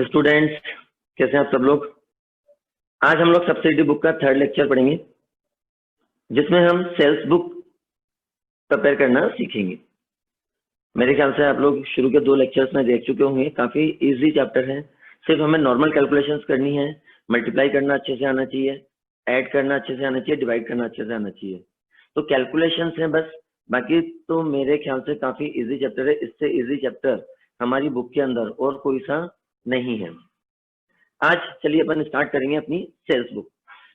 Students, कैसे हैं आप सब लोग। आज हम लोग सब्सिडी बुक का थर्ड लेक्चर पढ़ेंगे, जिसमें हम सेल्स बुक प्रिपेयर करना सीखेंगे। मेरे ख्याल से आप लोग शुरू के 2 लेक्चर्स में देख चुके होंगे। काफी इजी चैप्टर है। सिर्फ हमें नॉर्मल कैलकुलेशंस करनी है, मल्टीप्लाई करना अच्छे से आना चाहिए, ऐड करना अच्छे से आना चाहिए, डिवाइड करना अच्छे से आना चाहिए। तो कैलकुलेशंस है बस, बाकी तो मेरे ख्याल से काफी इजी चैप्टर है। इससे इजी चैप्टर हमारी बुक के अंदर और कोई सा नहीं है। आज चलिए अपन स्टार्ट करेंगे अपनी सेल्स बुक।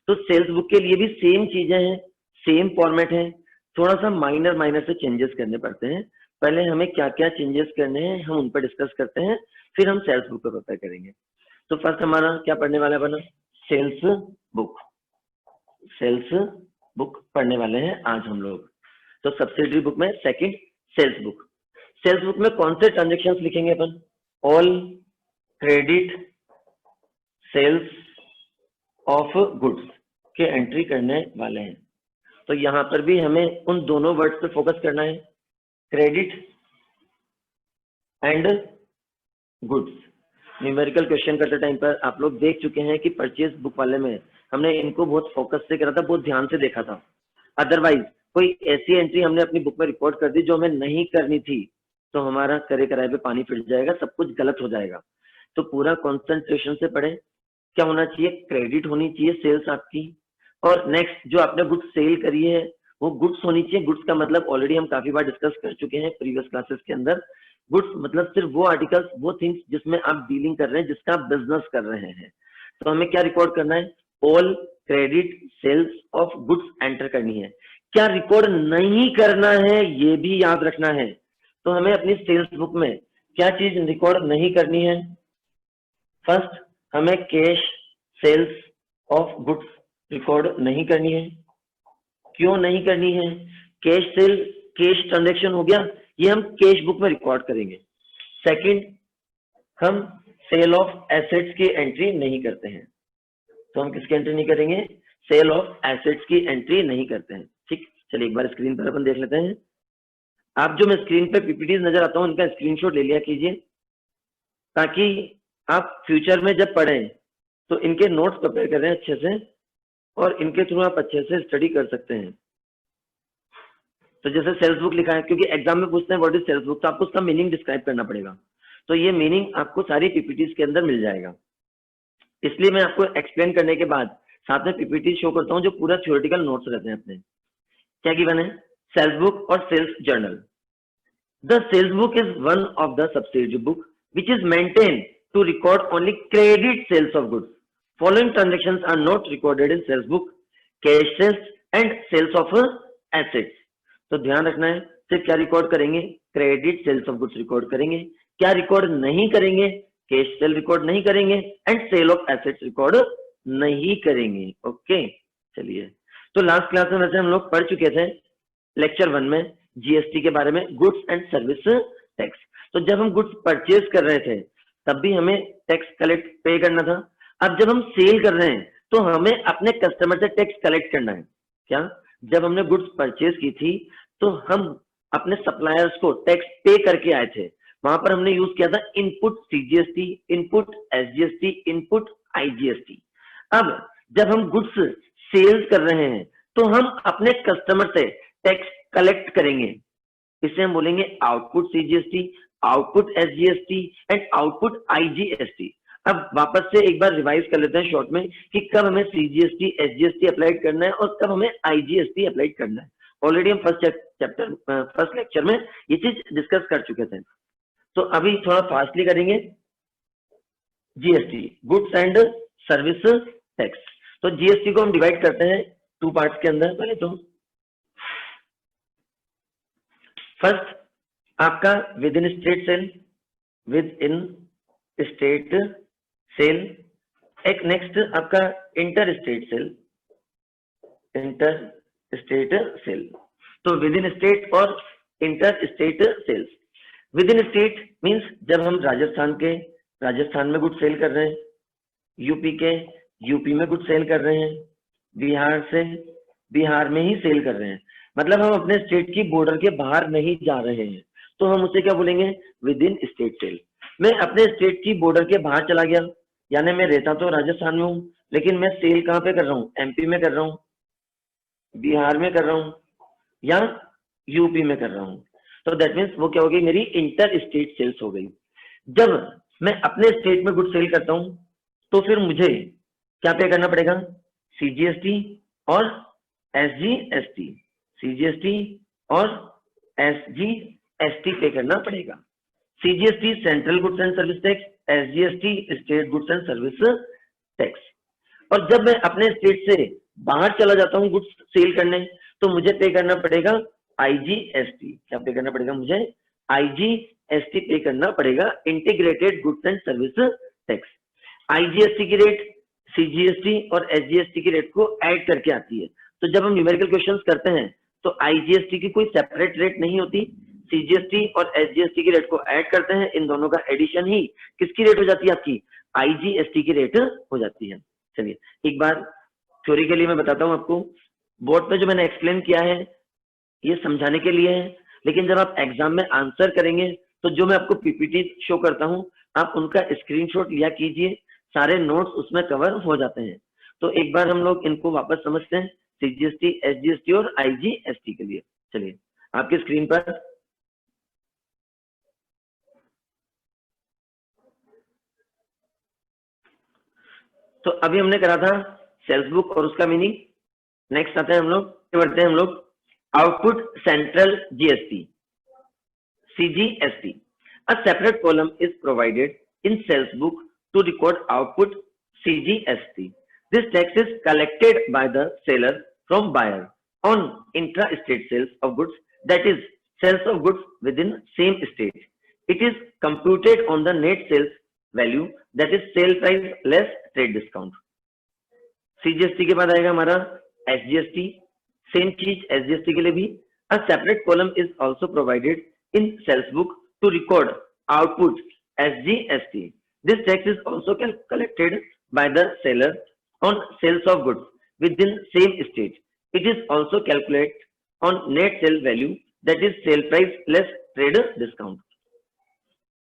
तो सेल्स बुक के लिए भी सेम चीजें हैं, सेम फॉर्मेट है, थोड़ा सा माइनर से चेंजेस करने पड़ते हैं। पहले हमें क्या क्या चेंजेस करने हैं हम उन पर डिस्कस करते हैं, फिर हम सेल्स बुक को प्रिपेयर करेंगे। तो फर्स्ट हमारा क्या पढ़ने वाला है बना, सेल्स बुक। सेल्स बुक पढ़ने वाले हैं आज हम लोग। तो सब्सिडरी बुक में second sales book. Sales book में कौन से ट्रांजेक्शंस लिखेंगे अपन, all credit sales of goods के एंट्री करने वाले हैं। तो यहां पर भी हमें उन दोनों वर्ड्स पे फोकस करना है, credit and goods. Numerical question करते टाइम पर आप लोग देख चुके हैं कि परचेज बुक वाले में हमने इनको बहुत फोकस से करा था, बहुत ध्यान से देखा था। अदरवाइज कोई ऐसी एंट्री हमने अपनी बुक में रिकॉर्ड कर दी जो हमें नहीं करनी थी, तो हमारा करे कराए पे पानी फिर जाएगा, सब कुछ गलत हो जाएगा। तो पूरा कॉन्सेंट्रेशन से पढ़े। क्या होना चाहिए, क्रेडिट होनी चाहिए सेल्स आपकी, और नेक्स्ट जो आपने गुड्स सेल करी है वो गुड्स होनी चाहिए। गुड्स का मतलब ऑलरेडी हम काफी बार डिस्कस कर चुके हैं प्रीवियस क्लासेस के अंदर। गुड्स मतलब सिर्फ वो आर्टिकल्स, वो थिंग्स जिसमें आप डीलिंग कर रहे हैं, जिसका आप बिजनेस कर रहे हैं। तो हमें क्या रिकॉर्ड करना है, all credit sales of goods enter करनी है। क्या रिकॉर्ड नहीं करना है ये भी याद रखना है। तो हमें अपनी सेल्स बुक में क्या चीज रिकॉर्ड नहीं करनी है, फर्स्ट हमें cash sales of goods record नहीं करनी है। क्यों नहीं करनी है, कैश सेल कैश ट्रांजैक्शन हो गया, ये हम कैश बुक में रिकॉर्ड करेंगे। सेकंड, हम सेल ऑफ एसेट्स की एंट्री नहीं करते हैं। तो हम किसकी एंट्री नहीं करेंगे, सेल ऑफ एसेट्स की एंट्री नहीं करते हैं। ठीक, चलिए एक बार स्क्रीन पर अपन देख लेते हैं। आप जो मैं स्क्रीन पे पीपीटीज नजर आता हूं उनका स्क्रीनशॉट ले लिया कीजिए, ताकि आप फ्यूचर में जब पढ़ें तो इनके नोट्स प्रिपेयर कर रहे हैं अच्छे से, और इनके थ्रू आप अच्छे से स्टडी कर सकते हैं। तो जैसे सेल्स बुक लिखा है, क्योंकि एग्जाम में पूछते हैं व्हाट इज सेल्स बुक, तो आपको उसका मीनिंग डिस्क्राइब करना पड़ेगा। तो ये मीनिंग आपको सारी पीपीटीज के अंदर मिल जाएगा। इसलिए मैं आपको एक्सप्लेन करने के बाद साथ में पीपीटी शो करता हूँ जो पूरा थ्योरेटिकल नोट्स रहते हैं अपने। क्या गिवन है, सेल्स बुक और sales journal. The sales book is one of the subsidiary book which is maintained to record only credit sales of goods. Following transactions are not recorded in sales book: cash sales and sales of assets. तो ध्यान रखना है, सिर्फ क्या record करेंगे, credit sales of goods record करेंगे। क्या record नहीं करेंगे, कैश सेल रिकॉर्ड नहीं करेंगे, and sale of assets record नहीं करेंगे। ओके, चलिए। तो लास्ट क्लास में वैसे हम लोग पढ़ चुके थे लेक्चर 1 में जीएसटी के बारे में, गुड्स एंड सर्विस टैक्स। तो जब हम गुड्स परचेज कर रहे थे तब भी हमें टैक्स कलेक्ट पे करना था। अब जब हम सेल कर रहे हैं तो हमें अपने कस्टमर से टैक्स कलेक्ट करना है। क्या, जब हमने गुड्स परचेज की थी तो हम अपने सप्लायर्स को टैक्स पे करके आए थे। वहां पर हमने यूज किया था input CGST, input SGST, input IGST. अब जब हम गुड्स सेल्स कर रहे हैं तो हम अपने कस्टमर से टैक्स कलेक्ट करेंगे। इसे हम बोलेंगे output CGST, output SGST and output IGST. अब वापस से एक बार रिवाइज कर लेते हैं शॉर्ट में कि कब हमें सीजीएसटी एसजीएसटी अप्लाइड करना है और कब हमें आईजीएसटी अप्लाइड करना है। ऑलरेडी हम फर्स्ट लेक्चर में ये चीज डिस्कस कर चुके थे। तो अभी थोड़ा फास्टली करेंगे। GST, goods and service tax. तो जीएसटी को हम डिवाइड करते हैं 2 पार्ट्स के अंदर। पहले तो फर्स्ट आपका within state sale, within state sale. एक नेक्स्ट आपका inter state sale, inter state sale. तो विद इन स्टेट और inter state sales. Within state means जब हम राजस्थान में गुड सेल कर रहे हैं, यूपी के यूपी में गुड सेल कर रहे हैं, बिहार में ही सेल कर रहे हैं, मतलब हम अपने स्टेट की बॉर्डर के बाहर नहीं जा रहे हैं, तो हम उसे क्या बोलेंगे, विद इन स्टेट सेल। मैं अपने स्टेट की बॉर्डर के बाहर चला गया, यानी मैं रहता तो राजस्थान में हूँ, लेकिन मैं सेल कहाँ पे कर रहा हूँ, एमपी में कर रहा हूँ, बिहार में कर रहा हूँ, या यूपी में कर रहा हूँ। तो दैट मीन्स वो क्या हो गई, मेरी इंटर स्टेट सेल्स हो गई। जब मैं अपने स्टेट में गुड सेल करता हूँ तो फिर मुझे क्या पे करना पड़ेगा, सीजीएसटी और एसजीएसटी, सीजीएसटी और एसजीएसटी पे करना पड़ेगा। CGST central goods and service tax, SGST state goods and service tax. और जब मैं अपने स्टेट से बाहर चला जाता हूँ गुड्स सेल करने, तो मुझे पे करना पड़ेगा आईजीएसटी। क्या पे करना पड़ेगा मुझे, आईजीएसटी पे करना पड़ेगा, integrated goods and service tax. IGST की रेट सीजीएसटी और एसजीएसटी की रेट को ऐड करके आती है। तो जब हम न्यूमेरिकल क्वेश्चंस करते हैं तो आईजीएसटी की कोई सेपरेट रेट नहीं होती, सीजीएसटी और एसजीएसटी की रेट को ऐड करते हैं, इन दोनों का एडिशन ही किसकी रेट हो जाती है, आपकी आईजीएसटी की रेट हो जाती है। चलिए एक बार थ्योरी के लिए मैं बताता हूं आपको, बोर्ड पे जो मैंने एक्सप्लेन किया है ये समझाने के लिए है, लेकिन जब आप एग्जाम में आंसर करेंगे तो जो मैं आपको पीपीटी शो करता हूं आप उनका स्क्रीनशॉट लिया कीजिए, सारे नोट्स उसमें कवर हो जाते हैं। तो एक बार हम लोग इनको वापस समझते हैं, सीजीएसटी, एसजीएसटी और आईजीएसटी के लिए। चलिए आपकी स्क्रीन पर तो अभी हमने करा था सेल्स बुक और उसका मीनिंग। नेक्स्ट आते हैं हम लोग, बढ़ते हैं हम लोग, output central GST, CGST. A separate column is provided in sales book to record output CGST. This tax is collected by the seller from buyer on intra-state sales of goods, that is, sales of goods within same state. It is computed on the net sales value, that is sale price less trade discount. CGST के बाद आएगा हमारा SGST, same चीज SGST के लिए भी। A separate column is also provided in sales book to record output SGST. This tax is also collected by the seller on sales of goods within same state. It is also calculated on net sale value, that is sale price less trade discount.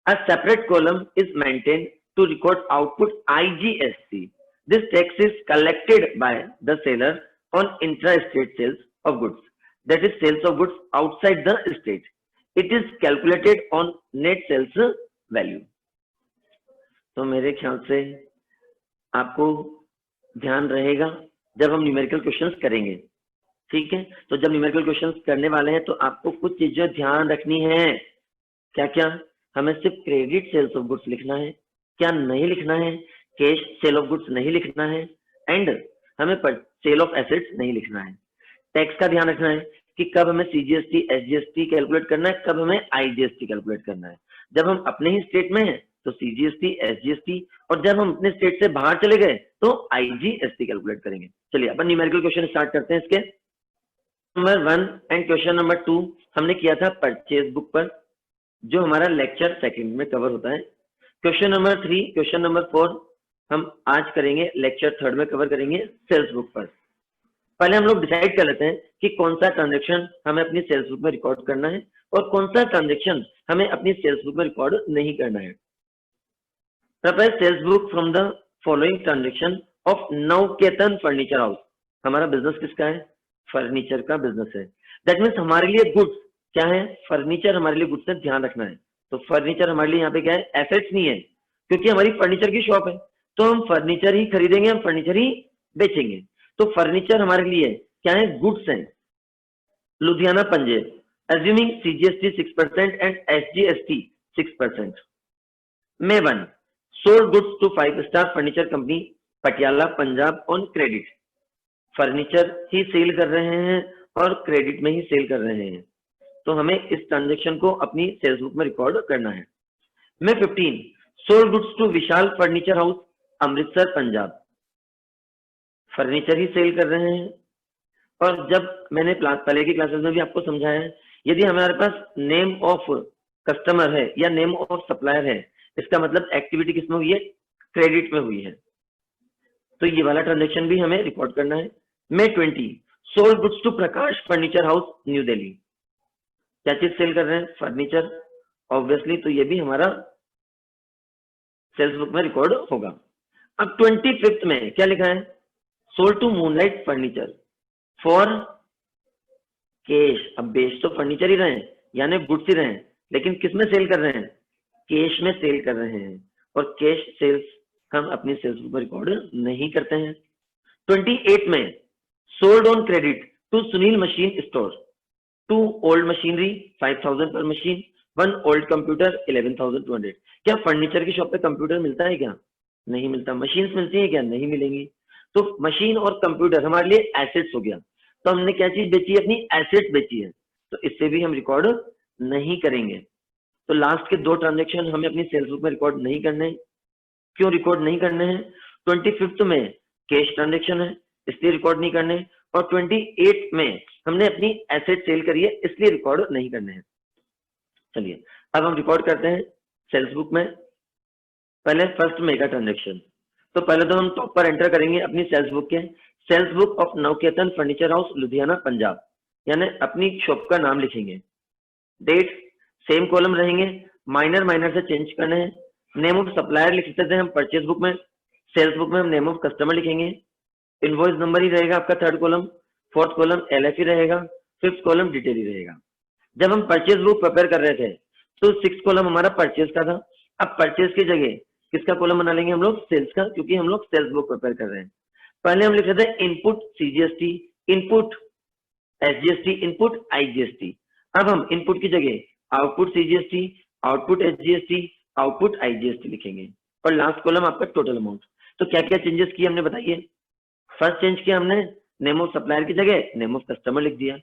A separate column is maintained to record output IGST. This tax is collected by the seller on intra-state sales of goods, that is sales of goods outside the state. It is calculated on net sales value. तो मेरे ख्याल से आपको ध्यान रहेगा जब हम numerical questions करेंगे, ठीक है। तो जब न्यूमेरिकल क्वेश्चंस करने वाले हैं तो आपको कुछ चीजें ध्यान रखनी है। क्या क्या, हमें सिर्फ क्रेडिट सेल्स ऑफ गुड्स लिखना है, क्या नहीं लिखना है, कैश सेल ऑफ गुड्स नहीं लिखना है, एंड हमें सेल ऑफ एसेट्स नहीं लिखना है। टैक्स का ध्यान रखना है कि कब हमें सीजीएसटी एसजीएसटी कैलकुलेट करना है, कब हमें आईजीएसटी कैलकुलेट करना है। जब हम अपने ही स्टेट में हैं तो सीजीएसटी एसजीएसटी, और जब हम अपने स्टेट से बाहर चले गए तो आईजीएसटी कैलकुलेट करेंगे। चलिए अपन न्यूमेरिकल क्वेश्चन स्टार्ट करते हैं। इसके नंबर 1 एंड क्वेश्चन नंबर 2 हमने किया था परचेज बुक पर, जो हमारा लेक्चर सेकंड में कवर होता है। क्वेश्चन नंबर 3, क्वेश्चन नंबर 4 हम आज करेंगे, लेक्चर थर्ड में कवर करेंगे सेल्स बुक पर। पहले हम लोग डिसाइड कर लेते हैं कि कौन सा ट्रांजेक्शन हमें अपनी सेल्स बुक में रिकॉर्ड करना है और कौन सा ट्रांजेक्शन हमें अपनी सेल्स बुक में रिकॉर्ड नहीं करना है। Prepare sales book from the following transaction of Navketan furniture house. हमारा बिजनेस किसका है, फर्नीचर का बिजनेस है। दैट मीन्स हमारे लिए गुड्स क्या है, फर्नीचर हमारे लिए गुड्स है, ध्यान रखना है। तो फर्नीचर हमारे लिए यहाँ पे क्या है, एसेट्स नहीं है, क्योंकि हमारी फर्नीचर की शॉप है तो हम फर्नीचर ही खरीदेंगे, हम फर्नीचर ही बेचेंगे। तो फर्नीचर हमारे लिए क्या है, गुड्स हैं। Ludhiana Punjab, assuming CGST 6% and SGST 6%. May 1, sold goods to 5-star furniture company Patiala Punjab on credit. Furniture ही सेल कर रहे हैं और क्रेडिट में ही सेल कर रहे हैं, तो हमें इस ट्रांजेक्शन को अपनी सेल्स बुक में रिकॉर्ड करना है। May 15, sold goods to Vishal furniture house Amritsar Punjab. Furniture ही सेल कर रहे हैं, और जब मैंने पहले की क्लासेस में भी आपको समझाया है, यदि हमारे पास नेम ऑफ कस्टमर है या नेम ऑफ सप्लायर है, इसका मतलब एक्टिविटी किसमें हुई है, क्रेडिट में हुई है, तो ये वाला ट्रांजेक्शन भी हमें रिकॉर्ड करना है। May 20, sold goods to Prakash furniture house new Delhi. क्या चीज सेल कर रहे हैं, फर्नीचर ऑब्वियसली, तो ये भी हमारा सेल्स बुक में रिकॉर्ड होगा। अब 25th में क्या लिखा है, sold to moonlight furniture for cash. अब बेच तो फर्नीचर ही रहे हैं यानी गुड्स ही रहे हैं, लेकिन किस में सेल कर रहे हैं, कैश में सेल कर रहे हैं, और कैश सेल्स हम अपनी सेल्स बुक में रिकॉर्ड नहीं करते हैं। 28 में sold on credit to Sunil machine store 2 old machinery 5000 पर मशीन, 1 ओल्ड कंप्यूटर 11,200। क्या फर्नीचर की शॉप पे कंप्यूटर मिलता है क्या, नहीं मिलता। मशीन्स मिलती है क्या, नहीं मिलेंगी। तो मशीन और कंप्यूटर हमारे लिए एसेट्स हो गया, तो हमने क्या चीज बेची है, अपनी एसेट्स बेची है, तो इससे भी हम रिकॉर्ड नहीं करेंगे। तो लास्ट के 2 ट्रांजेक्शन हमें अपनी सेल्स बुक में रिकॉर्ड नहीं करने। क्यों रिकॉर्ड नहीं करने हैं, 25th में कैश ट्रांजेक्शन है इसलिए रिकॉर्ड नहीं करने, और 28 में हमने अपनी एसेट सेल करी है इसलिए रिकॉर्ड नहीं करने हैं। चलिए अब हम रिकॉर्ड करते हैं सेल्स बुक में। पहले फर्स्ट मेगा ट्रांजेक्शन, तो पहले तो हम टॉप पर एंटर करेंगे अपनी सेल्स बुक के, sales book of Navketan furniture house Ludhiana Punjab, यानी अपनी शॉप का नाम लिखेंगे। डेट सेम कॉलम रहेंगे, माइनर से चेंज करने हैं। नेम ऑफ सप्लायर लिख देते हैं हम परचेज बुक में, सेल्स बुक में हम नेम ऑफ कस्टमर लिखेंगे। इनवॉइस नंबर ही रहेगा आपका 3rd column, 4th column LF ही रहेगा, 5th कॉलम डिटेल ही रहेगा। जब हम परचेज बुक प्रिपेयर कर रहे थे तो 6th कॉलम हमारा परचेज का था। अब परचेज की जगह किसका कॉलम बना लेंगे हम लोग, सेल्स का, क्योंकि हम लोग सेल्स बुक प्रिपेयर कर रहे हैं। पहले हम लिख रहे थे input CGST, input SGST, input IGST। अब हम इनपुट की जगह output CGST, output SGST, output IGST लिखेंगे, और लास्ट कॉलम आपका टोटल अमाउंट। तो क्या क्या चेंजेस किए हमने बताइए। फर्स्ट चेंज किया हमने, नेम ऑफ सप्लायर की जगह नेम ऑफ कस्टमर लिख दिया।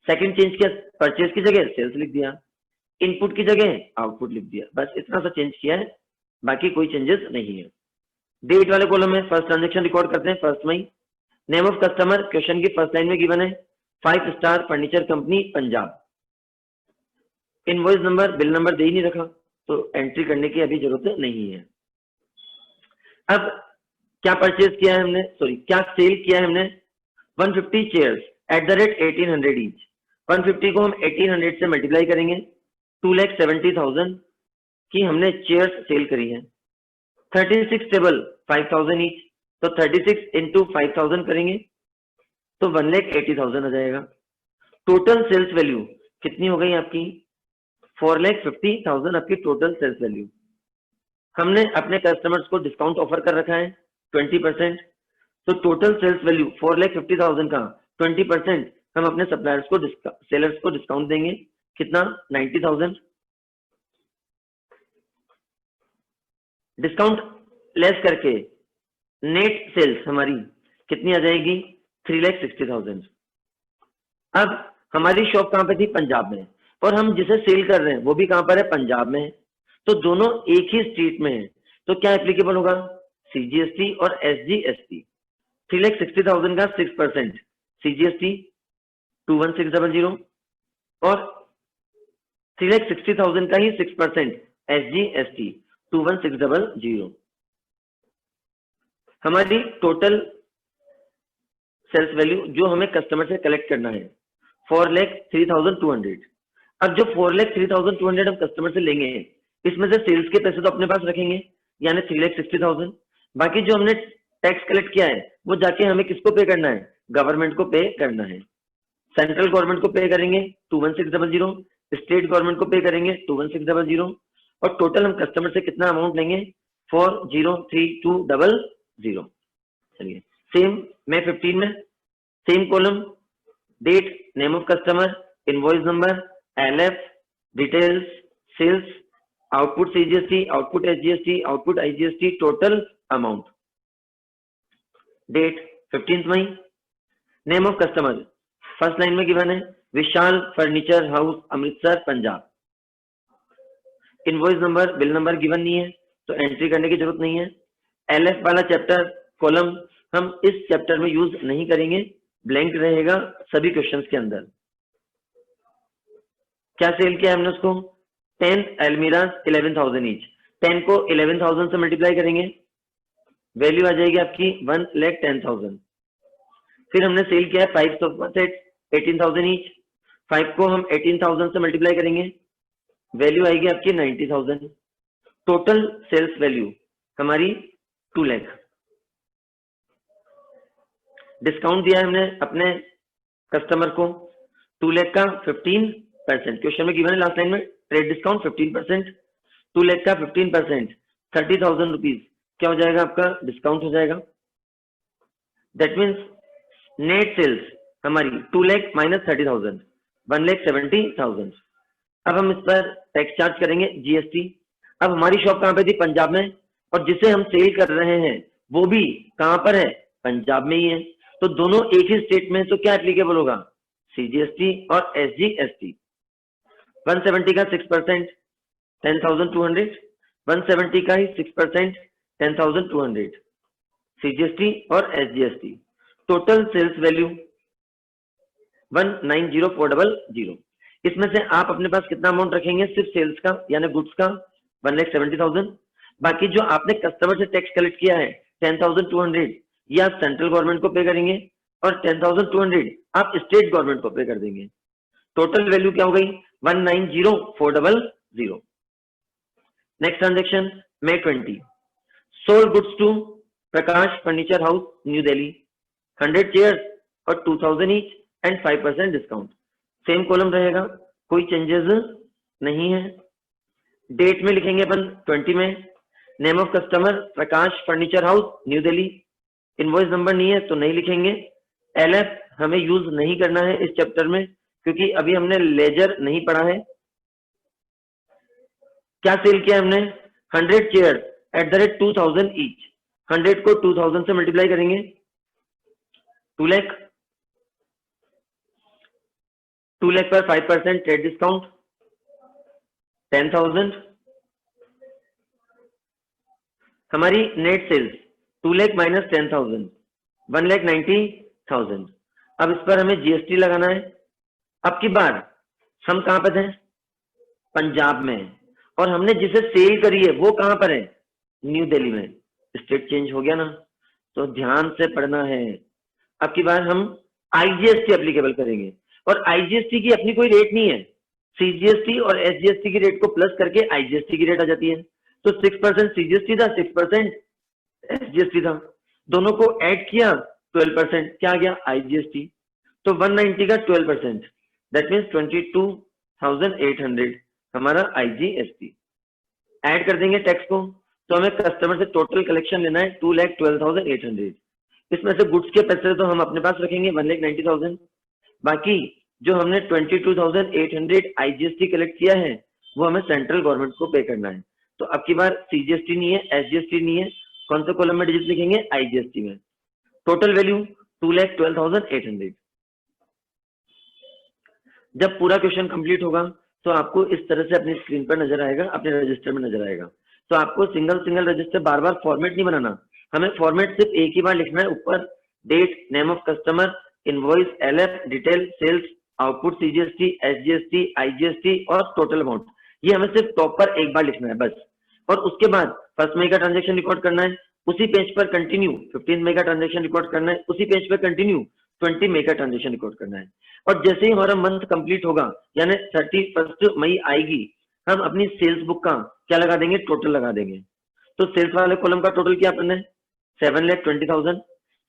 सेकंड चेंज किया, परचेज की जगह सेल्स लिख दिया, इनपुट की जगह आउटपुट लिख दिया। बस इतना सा चेंज किया है, बाकी कोई चेंजेस नहीं है। डेट वाले कॉलम में फर्स्ट ट्रांजेक्शन रिकॉर्ड करते हैं 1 मई। नेम ऑफ कस्टमर क्वेश्चन की फर्स्ट लाइन में गिवन है 5 star furniture company Punjab. Invoice number bill number दे ही नहीं रखा, तो एंट्री करने की अभी जरूरत नहीं है। अब क्या परचेज किया है हमने, सॉरी क्या सेल किया है हमने, 150 chairs at the rate 1800 each. 150 को हम 1800 से मल्टीप्लाई करेंगे, 2,70,000 की हमने चेयर्स सेल करी है। 36 टेबल 5,000 ईच, तो 36 इंटू 5,000 करेंगे तो 1,80,000 आ जाएगा। टोटल सेल्स वैल्यू कितनी हो गई आपकी, 4,50,000 आपकी टोटल सेल्स वैल्यू। हमने अपने कस्टमर्स को डिस्काउंट ऑफर कर रखा है 20%, तो टोटल सेल्स वैल्यू 4,50,000 का 20% हम अपने सप्लायर्स को सेलर्स को डिस्काउंट देंगे, कितना 90,000। डिस्काउंट लेस करके नेट सेल्स हमारी कितनी आ जाएगी, 3,60,000। अब हमारी शॉप कहां पे थी, पंजाब में, और हम जिसे सेल कर रहे हैं वो भी कहां पर है, पंजाब में है, तो दोनों एक ही स्टेट में है, तो क्या एप्लीकेबल होगा, CGST और SGST। 3,60,000 का 6% CGST 21600, और 3,60,000 का ही 6% SGST 21600। हमारी टोटल सेल्स वैल्यू जो हमें कस्टमर से कलेक्ट करना है 4,03,200। अब जो 4,03,200 हम कस्टमर से लेंगे, इसमें से सेल्स के पैसे तो अपने पास रखेंगे यानी 3,60,000। बाकी जो हमने टैक्स कलेक्ट किया है वो जाके हमें किसको पे करना है, गवर्नमेंट को पे करना है। सेंट्रल गवर्नमेंट को पे करेंगे 21600, स्टेट गवर्नमेंट को पे करेंगे 21600, और टोटल हम कस्टमर से कितना अमाउंट लेंगे, 4,03,200। चलिए सेम मैं 15 में same column, date, name of customer, invoice number, LF, details, sales, output CGST, output SGST, output IGST, total amount. Date 15 मई। Name of customer first line में गिवन है Vishal furniture house Amritsar Punjab. Invoice number bill number given नहीं है, तो entry करने की जरूरत नहीं है। LF वाला चैप्टर कॉलम हम इस चैप्टर में यूज नहीं करेंगे, ब्लैंक रहेगा सभी क्वेश्चंस के अंदर। क्या सेल किया हमने उसको, 10 अलमीराज 11,000 ईच। 10 को 11,000 से मल्टीप्लाई करेंगे, वैल्यू आ जाएगी आपकी 1,10,000। फिर हमने सेल किया है 5 सोफा सेट 18,000 ईच। 5 को हम 18,000 से मल्टीप्लाई करेंगे, वैल्यू आएगी आपकी 90,000। टोटल सेल्स वैल्यू हमारी 2 लाख। डिस्काउंट दिया है हमने अपने कस्टमर को 2 लाख का 15%। क्वेश्चन में गिवन है लास्ट लाइन में ट्रेड डिस्काउंट 15%, 2 लाख का 15%, 30,000 रुपीज क्या हो जाएगा आपका डिस्काउंट हो जाएगा। दैट मीन्स नेट सेल्स हमारी 2 लाख माइनस 30,000, 1,70,000। अब हम इस पर टैक्स चार्ज करेंगे जीएसटी। अब हमारी शॉप कहाँ पे थी? पंजाब में, और जिसे हम सेल कर रहे हैं वो भी कहाँ पर है? पंजाब में ही है। तो दोनों एक ही स्टेट में, तो क्या एप्लीकेबल होगा? सीजीएसटी और एसजीएसटी। 170 का 6% 10,200, 170 का ही 6% 10,200 सीजीएसटी और एसजीएसटी। Total sales value 1,90,400। इसमें से आप अपने पास कितना अमाउंट रखेंगे? सिर्फ सेल्स का यानी गुड्स का 1,70,000। बाकी जो आपने कस्टमर से टैक्स कलेक्ट किया है 10,200, ये आप सेंट्रल गवर्नमेंट को पे करेंगे और 10,200 आप स्टेट गवर्नमेंट को पे कर देंगे। टोटल वैल्यू क्या हो गई? 1,90,400। Next transaction May 20, sold goods to Prakash furniture house new Delhi, 100 chairs और 2,000 each and 5% discount. Same column रहेगा, कोई चेंजेस नहीं है। डेट में लिखेंगे अपन 20 में। Name of customer Prakash furniture house new Delhi. Invoice number नहीं है तो नहीं लिखेंगे। एलएफ हमें यूज नहीं करना है इस चैप्टर में क्योंकि अभी हमने लेजर नहीं पढ़ा है। क्या सेल किया हमने? 100 chair at the rate 2,000 each. 100 को 2,000 से मल्टीप्लाई करेंगे 2 लाख। 2 लाख पर 5% ट्रेड डिस्काउंट 10,000। हमारी नेट सेल्स 2 लाख माइनस 10,000 1,90,000। अब इस पर हमें जीएसटी लगाना है। अब की बार हम कहां पर थे? पंजाब में, और हमने जिसे सेल करी है वो कहां पर है? न्यू दिल्ली में। स्टेट चेंज हो गया ना, तो ध्यान से पढ़ना है। अब की बार हम आईजीएसटी एप्लीकेबल करेंगे, और आईजीएसटी की अपनी कोई रेट नहीं है। सीजीएसटी और एसजीएसटी की रेट को प्लस करके आईजीएसटी की रेट आ जाती है। तो 6% सीजीएसटी था, 6% एसजीएसटी था, दोनों को ऐड किया 12%, क्या आ गया? आईजीएसटी। तो 190 का 12%, दैट मीन्स 22,800 हमारा आईजीएसटी। ऐड कर देंगे टैक्स को, तो हमें कस्टमर से टोटल कलेक्शन लेना है 2,12,800। इसमें से गुड्स के पैसे तो हम अपने पास रखेंगे 1,90,000। बाकी जो हमने 22,800 आईजीएसटी कलेक्ट किया है वो हमें सेंट्रल गवर्नमेंट को पे करना है। तो अब की बार सीजीएसटी नहीं है, एसजीएसटी नहीं है, कौन से कॉलम में डिजिट लिखेंगे? आईजीएसटी में। Total value 2,12,800। जब पूरा क्वेश्चन कंप्लीट होगा तो आपको इस तरह से अपनी स्क्रीन पर नजर आएगा, अपने रजिस्टर में नजर आएगा। तो आपको सिंगल सिंगल रजिस्टर बार बार फॉर्मेट नहीं बनाना, हमें फॉर्मेट सिर्फ एक ही बार लिखना है। ऊपर date, name of customer, invoice, LF, detail, sales, output, CGST, SGST, IGST और टोटल अमाउंट, ये हमें सिर्फ टॉप पर एक बार लिखना है बस। और उसके बाद 1 मई का ट्रांजेक्शन रिकॉर्ड करना है, उसी पेज पर कंटिन्यू 15 मई का ट्रांजेक्शन रिकॉर्ड करना है, उसी पेज पर कंटिन्यू 20 मई का ट्रांजेक्शन रिकॉर्ड करना है। और जैसे ही हमारा मंथ कंप्लीट होगा यानी 31 मई आएगी, हम अपनी सेल्स बुक का क्या लगा देंगे? टोटल लगा देंगे। तो सेल्स वाले कॉलम का टोटल क्या अपन है? 7,20,000।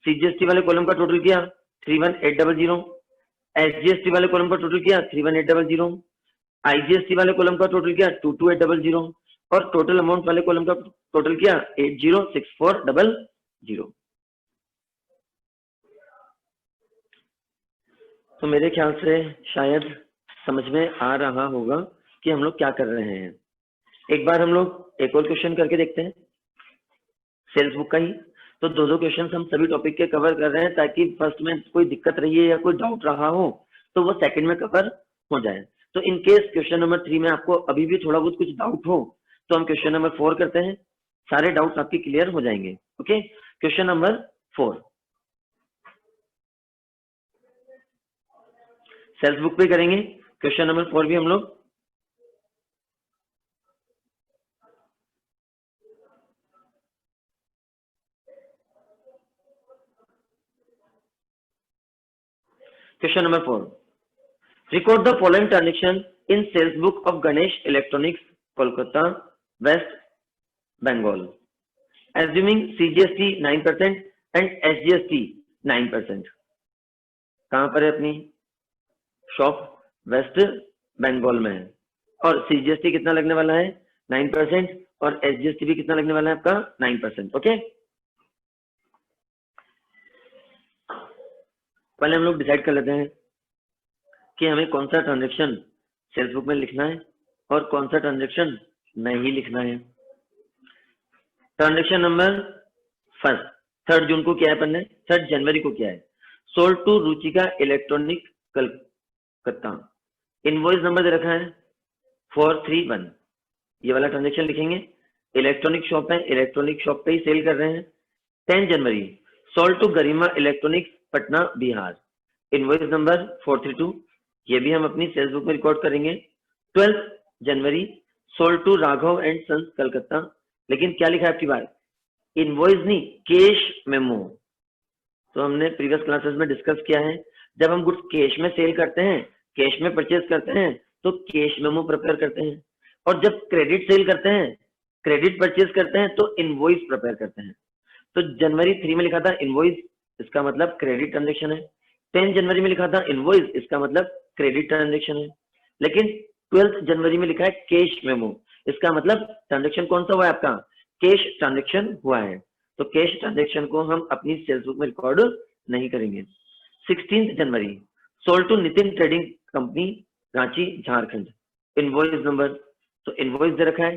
सीजीएसटी वाले कॉलम का टोटल किया 31,800। एसजीएसटी वाले कॉलम का टोटल किया 31,800। आईजीएसटी वाले कॉलम का टोटल किया 22,800 और टोटल अमाउंट वाले कॉलम का टोटल किया 80,64,00। तो मेरे ख्याल से शायद समझ में आ रहा होगा कि हम लोग क्या कर रहे हैं। एक बार हम लोग एक और क्वेश्चन करके देखते हैं सेल्स बुक का ही। तो दो क्वेश्चन हम सभी टॉपिक के कवर कर रहे हैं ताकि फर्स्ट में कोई दिक्कत रही है या कोई डाउट रहा हो तो वो सेकंड में कवर हो जाए। तो इन केस क्वेश्चन नंबर 3 में आपको अभी भी थोड़ा बहुत कुछ डाउट हो तो हम क्वेश्चन नंबर 4 करते हैं, सारे डाउट्स आपके क्लियर हो जाएंगे। Okay, question number 4 sales book पे करेंगे। क्वेश्चन नंबर 4 भी हम लोग question number 4, record the following transaction in sales book of Ganesh electronics Kolkata West Bengal. Assuming CGST 9% and SGST 9%। कहां पर है अपनी शॉप? वेस्ट बंगाल में है। और CGST कितना लगने वाला है? 9%। और SGST भी कितना लगने वाला है आपका? 9%। ओके, पहले हम लोग डिसाइड कर लेते हैं कि हमें कौन सा ट्रांजेक्शन सेल्स बुक में लिखना है और कौन सा ट्रांजेक्शन नहीं लिखना है। ट्रांजेक्शन नंबर फर्स्ट, 3 जून को क्या है अपन ने? 3 जनवरी को क्या है? Sold to Ruchika electronic Calcutta. Invoice number दे रखा है 431। ये वाला ट्रांजेक्शन लिखेंगे। इलेक्ट्रॉनिक शॉप है, इलेक्ट्रॉनिक शॉप पे ही सेल कर रहे हैं। 10 जनवरी sold to Garima electronics Patna Bihar. Invoice number 432। ये भी हम अपनी सेल्स बुक में रिकॉर्ड करेंगे। 12 जनवरी sold to Raghav and sons Calcutta. लेकिन क्या लिखा है आपकी बात? इनवॉइस नहीं, कैश मेमो। तो हमने प्रीवियस क्लासेस में डिस्कस किया है, जब हम गुड्स कैश में सेल करते हैं, कैश में परचेज करते हैं, तो कैश मेमो प्रिपेयर करते हैं। और जब क्रेडिट सेल करते हैं, क्रेडिट परचेज करते हैं, तो इनवॉइस प्रिपेयर करते हैं। तो जनवरी 3 में लिखा था इनवॉइस, इसका मतलब क्रेडिट ट्रांजेक्शन है। 10 जनवरी में लिखा था इनवॉइस, इसका मतलब क्रेडिट ट्रांजेक्शन है। लेकिन 12 जनवरी में लिखा है कैश मेमो, इसका मतलब ट्रांजेक्शन कौन सा हुआ है आपका? कैश ट्रांजेक्शन हुआ है। तो कैश ट्रांजेक्शन को हम अपनी सेल्स बुक में रिकॉर्ड नहीं करेंगे। 16 जनवरी sold to Nitin trading company Ranchi Jharkhand. Invoice number, तो इनवॉइस दे रखा है,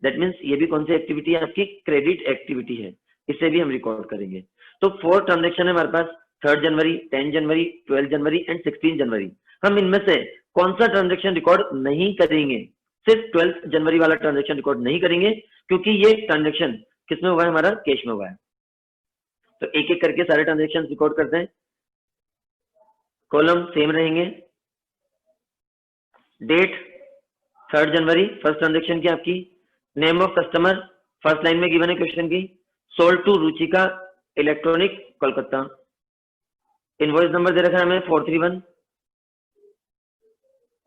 दैट मीन्स ये भी कौन सी एक्टिविटी है आपकी? क्रेडिट एक्टिविटी है, इसे भी हम रिकॉर्ड करेंगे। तो 4 ट्रांजेक्शन है हमारे पास, 3 जनवरी, 10 जनवरी, 12 जनवरी एंड 16 जनवरी। हम इनमें से कौन सा ट्रांजेक्शन रिकॉर्ड नहीं करेंगे? सिर्फ 12 जनवरी वाला ट्रांजेक्शन रिकॉर्ड नहीं करेंगे, क्योंकि ये ट्रांजेक्शन किसमें हुआ है? हमारा कैश में हुआ है। तो एक एक करके सारे ट्रांजेक्शन रिकॉर्ड करते हैं। कॉलम सेम रहेंगे। डेट 3 जनवरी, फर्स्ट ट्रांजेक्शन की आपकी। Name of customer first line में गिवन है क्वेश्चन की, sold to Ruchika electronic Kolkata. Invoice number दे रखा है हमें 431।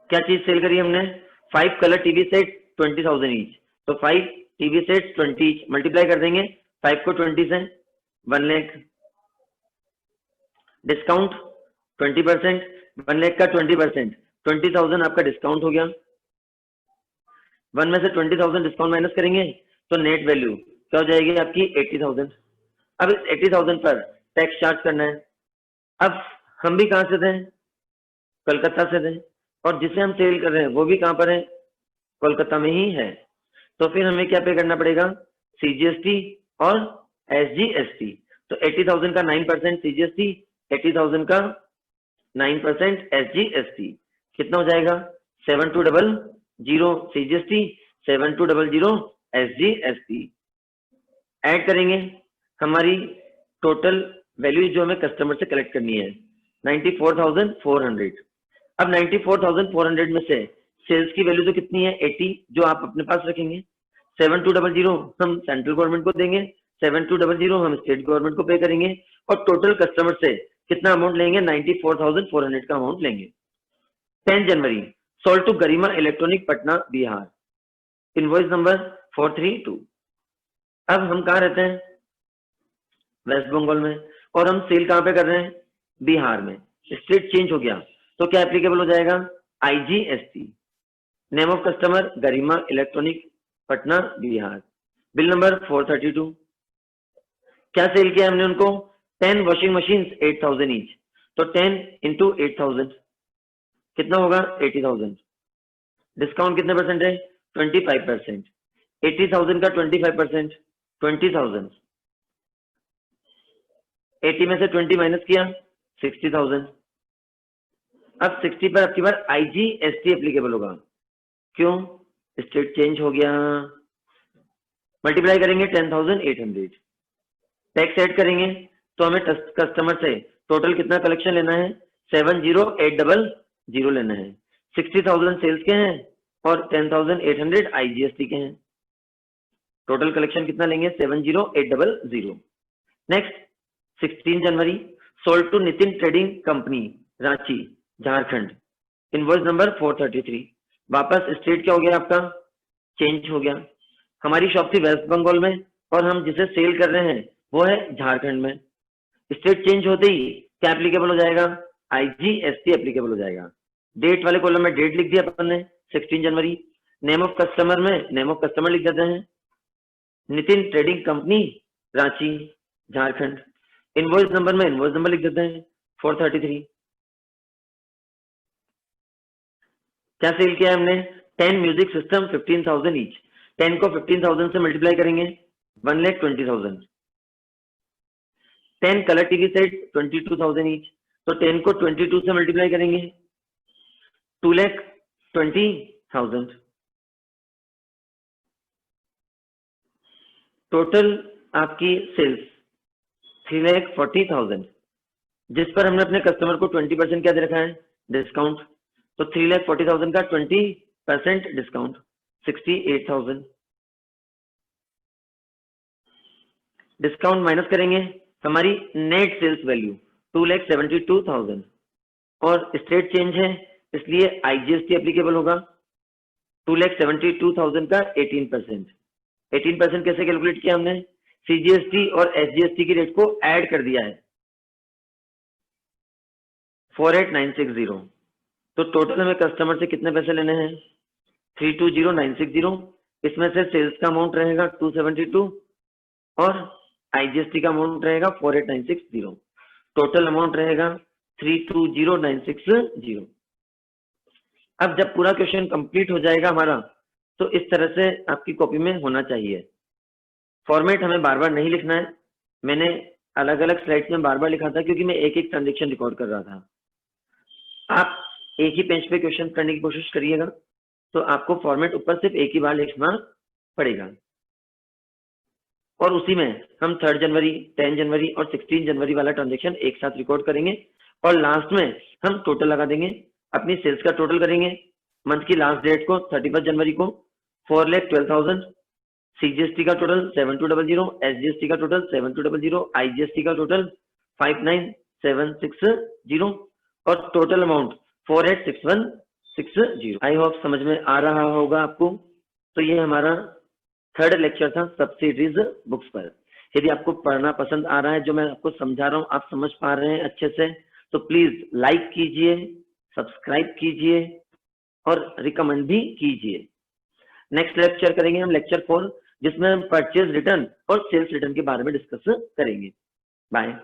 क्या चीज सेल करी हमने? 5 कलर टीवी सेट 20,000 ईच। तो 5 टीवी सेट 20 ईच, मल्टीप्लाई कर देंगे 5 को 20 से, 1 लाख। डिस्काउंट 20%, 1 लाख का 20%, 20,000 आपका डिस्काउंट हो गया। 1 में से 20,000 डिस्काउंट माइनस करेंगे तो नेट वैल्यू क्या हो जाएगी आपकी? 80,000। अब इस 80,000 पर टैक्स चार्ज करना है। अब हम भी कहां से थे? कोलकाता से थे, और जिसे हम सेल कर रहे हैं वो भी कहां पर है? कोलकाता में ही है। तो फिर हमें क्या पे करना पड़ेगा? CGST और SGST। तो 80,000 का 9% CGST, 80,000 का 9% SGST, कितना हो जाएगा? 7200 CGST, 7200 SGST। ऐड करेंगे, हमारी टोटल वैल्यू जो हमें कस्टमर से कलेक्ट करनी है 94,400। अब 94,400 में से सेल्स की वैल्यू तो कितनी है? 80, जो आप अपने पास रखेंगे। 7200 हम सेंट्रल गवर्नमेंट को देंगे, 7200 हम स्टेट गवर्नमेंट को पे करेंगे, और टोटल कस्टमर से कितना अमाउंट लेंगे? 94,400 का अमाउंट लेंगे। 10 जनवरी sold to Garima electronic Patna Bihar. Invoice number 432। अब हम कहाँ रहते हैं? वेस्ट बंगाल में, और हम सेल कहाँ पे कर रहे हैं? बिहार में। स्टेट चेंज हो गया तो क्या एप्लीकेबल हो जाएगा? IGST। Name of customer Garima electronic Patna Bihar. Bill number 432। क्या सेल किया हमने उनको? 10 वॉशिंग मशीन 8,000 ईच। तो 10 इंटू 8,000 कितना होगा? 80,000। डिस्काउंट कितने परसेंट है? 25%। 80,000 का 25%, 20,000। 80 में से 20 माइनस किया 60,000। अब 60 पर आपकी बार IGST एप्लीकेबल होगा। क्यों? स्टेट चेंज हो गया। मल्टीप्लाई करेंगे 10,800। टैक्स ऐड करेंगे तो हमें कस्टमर से टोटल कितना कलेक्शन लेना है? 70,800 लेना है। 60,000 सेल्स के हैं और 10,800 IGST के हैं। टोटल कलेक्शन कितना लेंगे? 70,800। Next 16 January sold to Nitin trading company Ranchi Jharkhand. Invoice number 433। वापस स्टेट क्या हो गया आपका? चेंज हो गया। हमारी शॉप थी वेस्ट बंगाल में और हम जिसे सेल कर रहे हैं वो है झारखंड में। स्टेट चेंज होते ही क्या एप्लीकेबल हो जाएगा, IGST एप्लीकेबल हो जाएगा। डेट वाले कॉलम में डेट लिख दिया अपन ने 16 जनवरी। नेम ऑफ कस्टमर में नेम ऑफ कस्टमर लिख देते हैं, Nitin trading company Ranchi Jharkhand. Invoice number में इनवॉइस नंबर लिख देते हैं 433। क्या सेल किया है हमने, 10 म्यूजिक सिस्टम 15,000 ईच। 10 को 15,000 से मल्टीप्लाई करेंगे 1,20,000। 10 कलर टीवी सेट 22,000 ईच, तो 10 को 22 से मल्टीप्लाई करेंगे 2,20,000। टोटल आपकी सेल्स 3,40,000, जिस पर हमने अपने कस्टमर को 20% क्या दे रखा है, डिस्काउंट। तो 3,40,000 का 20% डिस्काउंट 68,000। डिस्काउंट माइनस करेंगे, हमारी नेट सेल्स वैल्यू 2,72,000 और स्टेट चेंज है इसलिए IGST एप्लीकेबल होगा। 2,72,000 का 18%। 18% कैसे कैलकुलेट किया हमने, CGST और SGST की रेट को ऐड कर दिया है 48,960। तो टोटल हमें कस्टमर से कितने पैसे लेने हैं 320,960। इसमें से सेल्स का अमाउंट रहेगा 272 और IGST का अमाउंट रहेगा 48,960। टोटल अमाउंट रहेगा 320,960। अब जब पूरा क्वेश्चन कंप्लीट हो जाएगा हमारा तो इस तरह से आपकी कॉपी में होना चाहिए। फॉर्मेट हमें बार बार नहीं लिखना है, मैंने अलग अलग स्लाइड्स में बार बार लिखा था क्योंकि मैं एक एक ट्रांजेक्शन रिकॉर्ड कर रहा था। आप एक ही पेज पे क्वेश्चन करने की कोशिश करिएगा तो आपको फॉर्मेट ऊपर सिर्फ एक ही बार लिखना पड़ेगा। और उसी में हम 3 जनवरी 10 जनवरी और 16 जनवरी वाला ट्रांजेक्शन एक साथ रिकॉर्ड करेंगे और लास्ट में हम टोटल लगा देंगे, अपनी सेल्स का टोटल करेंगे मंथ की लास्ट डेट को 31 जनवरी को 4,12,000, CGST का टोटल 7,200, SGST का टोटल 7,200, IGST का टोटल 5,9,760 और टोटल अमाउंट 4,861,660। आई होप समझ में आ रहा होगा आपको। तो ये हमारा 3rd लेक्चर था सब्सिडीज बुक्स पर। यदि आपको पढ़ना पसंद आ रहा है, जो मैं आपको समझा रहा हूँ आप समझ पा रहे हैं अच्छे से, तो प्लीज लाइक कीजिए, सब्सक्राइब कीजिए और रिकमेंड भी कीजिए। नेक्स्ट लेक्चर करेंगे हम लेक्चर 4, जिसमें हम परचेज रिटर्न और सेल्स रिटर्न के बारे में डिस्कस करेंगे। बाय।